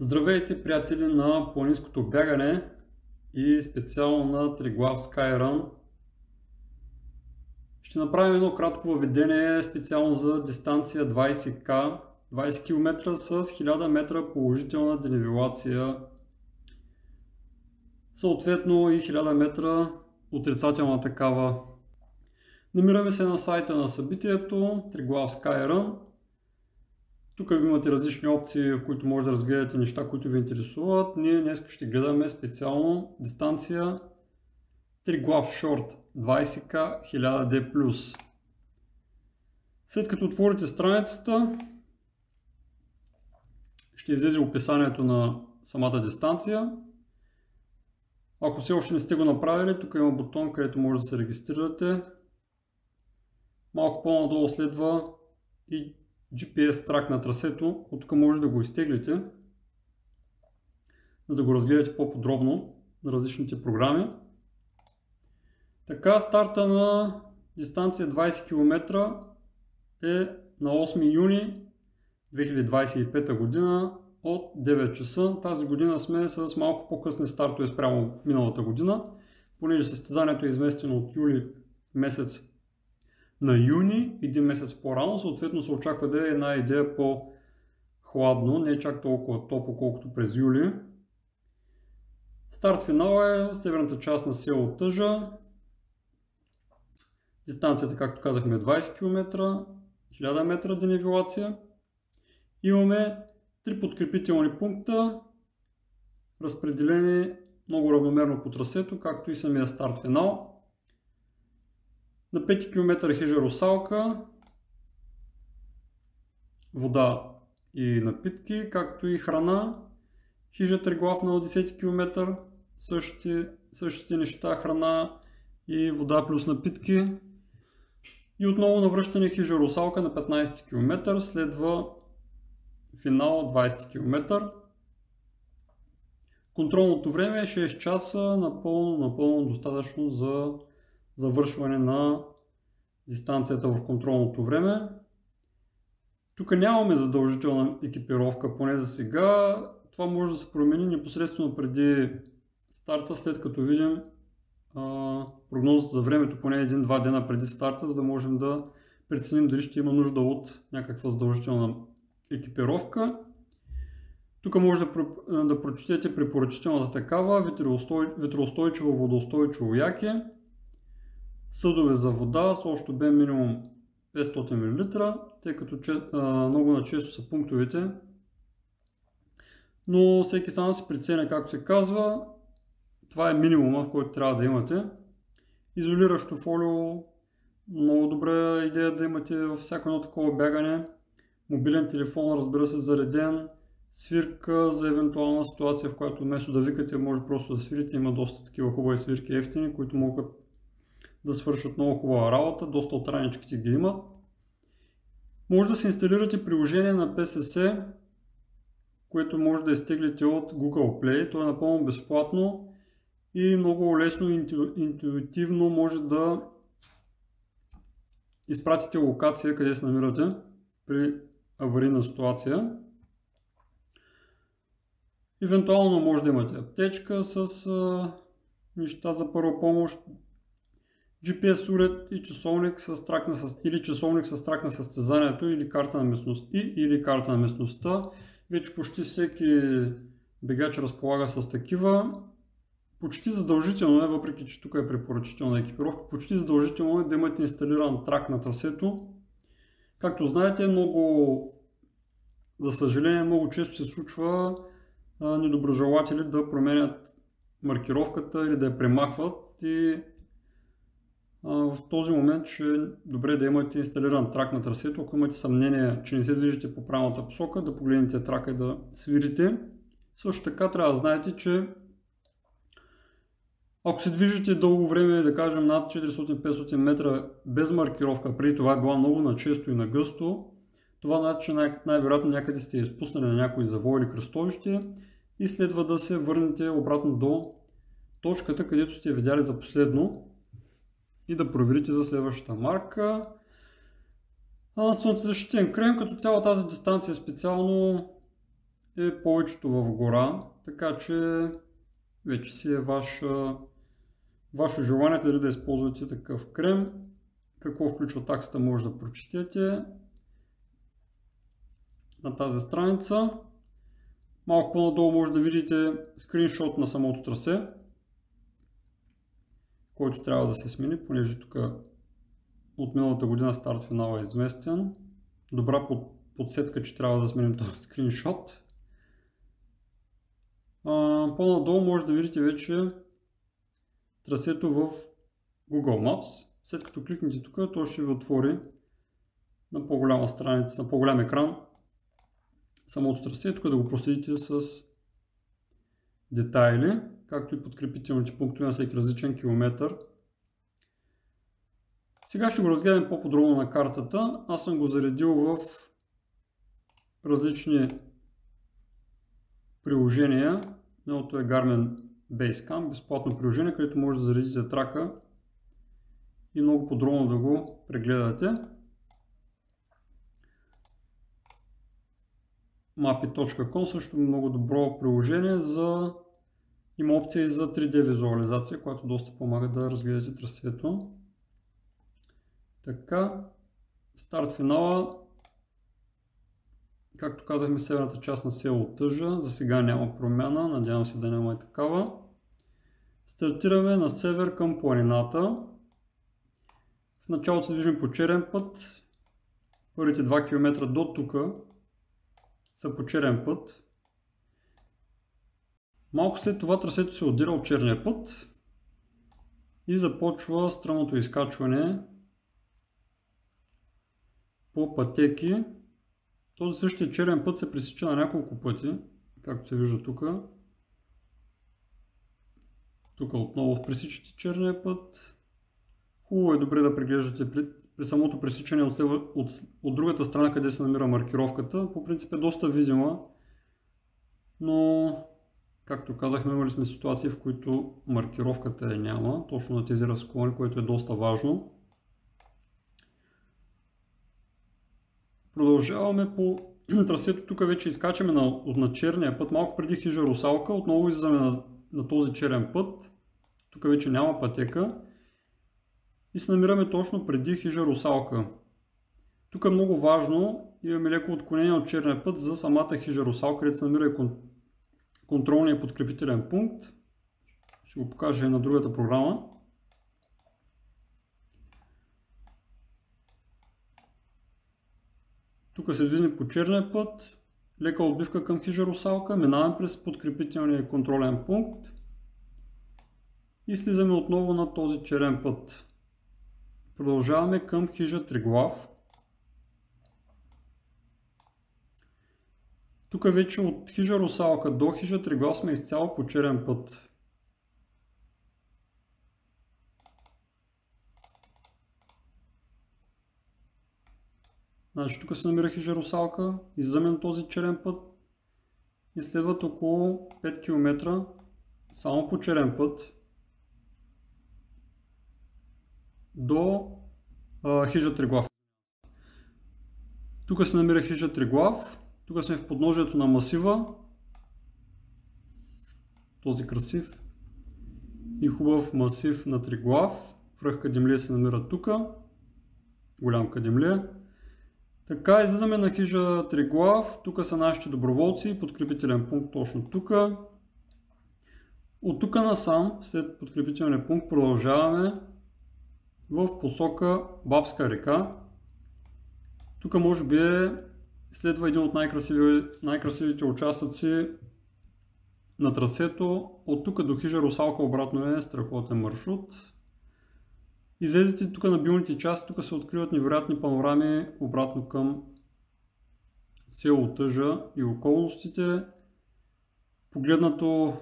Здравейте, приятели на планинското бягане и специално на Триглав Skyrun. Ще направим едно кратко въведение специално за дистанция 20К, 20 км с 1000 метра положителна денивелация, съответно и 1000 метра отрицателна такава. Намираме се на сайта на събитието Триглав Skyrun. Тук имате различни опции, в които може да разгледате неща, които ви интересуват. Ние днес ще гледаме специално дистанция Триглав Short 20К 1000D+. След като отворите страницата, ще излезе описанието на самата дистанция. Ако все още не сте го направили, тук има бутон, където може да се регистрирате. Малко по-надолу следва и GPS трак на трасето, от тук може да го изтеглите, за да го разгледате по-подробно на различните програми. Така, старта на дистанция 20 км е на 8 юни 2025 година от 9 часа. Тази година сме с малко по-късни стартове спрямо миналата година, понеже състезанието е изместено от юли месец на юни, един месец по-рано, съответно се очаква да е една идея по-хладно, не е чак толкова топло, колкото през юли. Старт финал е в северната част на село Тъжа. Дистанцията, както казахме, е 20 км, 1000 метра денивелация. Имаме 3 подкрепителни пункта, разпределени много равномерно по трасето, както и самия старт финал. На 5 км хижа Русалка, вода и напитки, както и храна. Хижа Триглав на 10 км, същите неща, храна и вода плюс напитки. И отново навръщане хижа Русалка на 15 км, следва финал 20 км. Контролното време е 6 часа, напълно достатъчно за завършване на дистанцията в контролното време. Тук нямаме задължителна екипировка, поне за сега. Това може да се промени непосредствено преди старта, след като видим прогнозата за времето поне 1-2 дена преди старта, за да можем да преценим дали ще има нужда от някаква задължителна екипировка. Тук може да прочетете препоръчителната такава: ветроустойчиво, водоустойчиво яке, съдове за вода с общо обем минимум 500 мл, тъй като много начесто са пунктовете, но всеки сам си преценя, както се казва. Това е минимума, който трябва да имате. Изолиращо фолио, много добра идея да имате във всяко едно такова бягане. Мобилен телефон, разбира се, зареден. Свирка за евентуална ситуация, в която вместо да викате, може просто да свирите. Има доста такива хубави свирки, ефтини, които могат да свършат много хубава работа. Доста от раничките ги имат. Може да се инсталирате приложение на PSS, което може да изтеглите от Google Play. То е напълно безплатно и много лесно и интуитивно може да изпратите локация, къде се намирате при аварийна ситуация. Евентуално може да имате аптечка с неща за първа помощ, GPS уред и часовник с трак на състезанието или карта на местността. Вече почти всеки бегач разполага с такива. Почти задължително е, въпреки че тук е препоръчителна екипировка, почти задължително е да имате инсталиран трак на трасето. Както знаете, за съжаление, много често се случва недоброжелатели да променят маркировката или да я премахват, и в този момент ще е добре да имате инсталиран трак на трасето. Ако имате съмнение, че не се движите по правилната посока, да погледнете трака и да свирите. Също така трябва да знаете, че ако се движите дълго време, да кажем над 400-500 метра без маркировка, преди това е била много начесто и нагъсто, това значи, че най-вероятно някъде сте изпуснали на някой завой или кръстовище и следва да се върнете обратно до точката, където сте видяли за последно, и да проверите за следващата марка. Слънцезащитен крем, като цяло тази дистанция специално е повечето в гора, така че вече си е ваше желание дали да използвате такъв крем. Какво включва таксата може да прочетете на тази страница. Малко по-надолу може да видите скриншот на самото трасе, който трябва да се смени, понеже тук от миналата година старт финала е изместен. Добра подсетка, че трябва да сменим този скриншот. По-надолу може да видите вече трасето в Google Maps. След като кликнете тук, то ще ви отвори на по-голяма страница, на по-голям екран самото трасе. Тук да го проследите с детайли, както и подкрепителните пунктове на всеки различен километър. Сега ще го разгледам по-подробно на картата. Аз съм го заредил в различни приложения. Едното е Garmin Basecamp, безплатно приложение, където може да заредите трака и много подробно да го прегледате. Mapi.com също е много добро приложение има опция и за 3D визуализация, която доста помага да разгледате трасето. Така, старт финала, както казахме, северната част на село Тъжа, за сега няма промяна, надявам се да няма и такава. Стартираме на север към планината. В началото се движим по черен път, първите 2 км до тук са по черен път. Малко след това трасето се отдира от черния път и започва стръмното изкачване по пътеки. Този същия черен път се пресича на няколко пъти, както се вижда тук. Тук отново пресичате черния път. Хубаво е добре да преглеждате при самото пресичане от другата страна, къде се намира маркировката. По принцип е доста видима, но както казахме, имали сме ситуации, в които маркировката няма, точно на тези разклони, което е доста важно. Продължаваме по трасето, тук вече изкачаме на черния път, малко преди хижа Русалка, отново излизаме на този черен път, тук вече няма пътека и се намираме точно преди хижа Русалка. Тук е много важно, имаме леко отклонение от черния път за самата хижа Русалка, където се намира и контролния подкрепителен пункт. Ще го покажа и на другата програма. Тук се движим по черния път, лека отбивка към хижа Русалка, минаваме през подкрепителния контролен пункт и слизаме отново на този черен път. Продължаваме към хижа Триглав. Тук вече от хижа Русалка до хижа Триглав сме изцяло по черен път. Значи тук се намира хижа Русалка, излизаме на този черен път и следват около 5 км само по черен път до хижа Триглав. Тук се намира хижа Триглав, тук сме в подножието на масива, този красив и хубав масив на Триглав. Връх Кадимлие се намира тук, голям Кадимлие. Така, излизаме на хижа Триглав, тук са нашите доброволци, подкрепителен пункт точно тук. От тук насам, след подкрепителния пункт, продължаваме в посока Бабска река. Тук може би следва един от най-красивите участъци на трасето. От тук до хижа Русалка обратно е страхотен маршрут. Излезете тук на билните части, тук се откриват невероятни панорами обратно към село Тъжа и околностите. Погледнато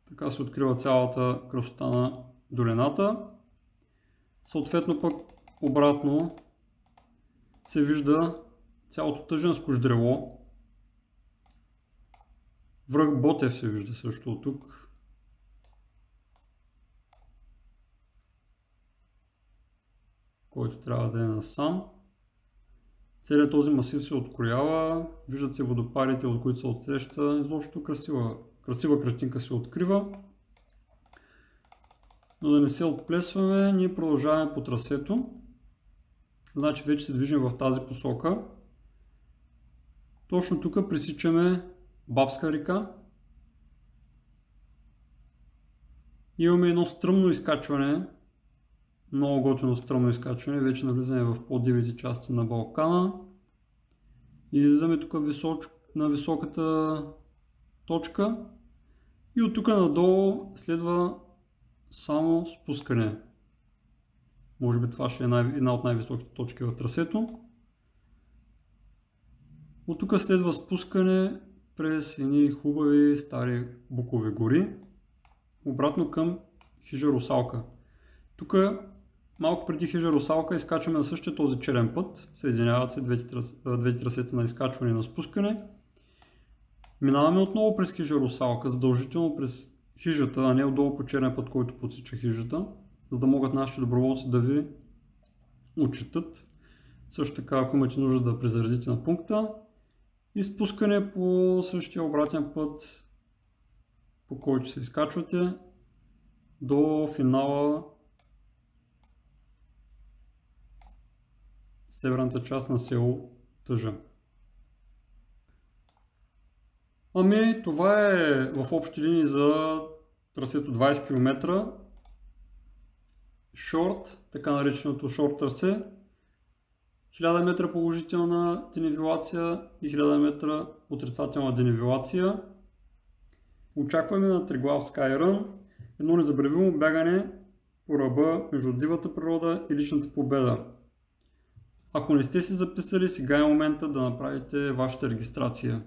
така се открива цялата красота на долината. Съответно пък обратно се вижда цялото тъженско ждрело. Връх Ботев се вижда също от тук. Който трябва да е насам. Целият този масив се откроява, виждат се водопадите, от които се отсреща. Изобщо красива картинка се открива. Но да не се отплесваме, ние продължаваме по трасето. Значи вече се движим в тази посока. Точно тук пресичаме Бабска река. Имаме едно стръмно изкачване, много готино стръмно изкачване. Вече навлизаме в по-дивите части на Балкана. Излизаме тук на високата точка и от тук надолу следва само спускане. Може би това ще е една от най-високите точки в трасето. От тук следва спускане през едни хубави стари букови гори, обратно към хижа Русалка. Тук малко преди хижа Русалка изкачваме на същия този черен път, съединяват се двете трасета на изкачване и на спускане. Минаваме отново през хижа Русалка, задължително през хижата, а не отдолу по черен път, който подсича хижата, за да могат нашите доброволци да ви отчитат. Също така, ако имате нужда да презаредите на пункта, и спускане по същия обратен път, по който се изкачвате до финала, северната част на село Тъжа. Ами, това е в общи линии за трасето 20 км. Шорт, така нареченото шорт трасе. 1000 метра положителна денивелация и 1000 метра отрицателна денивелация. Очакваме на Триглав Skyrun едно незабравимо бягане по ръба между дивата природа и личната победа. Ако не сте си записали, сега е момента да направите вашата регистрация.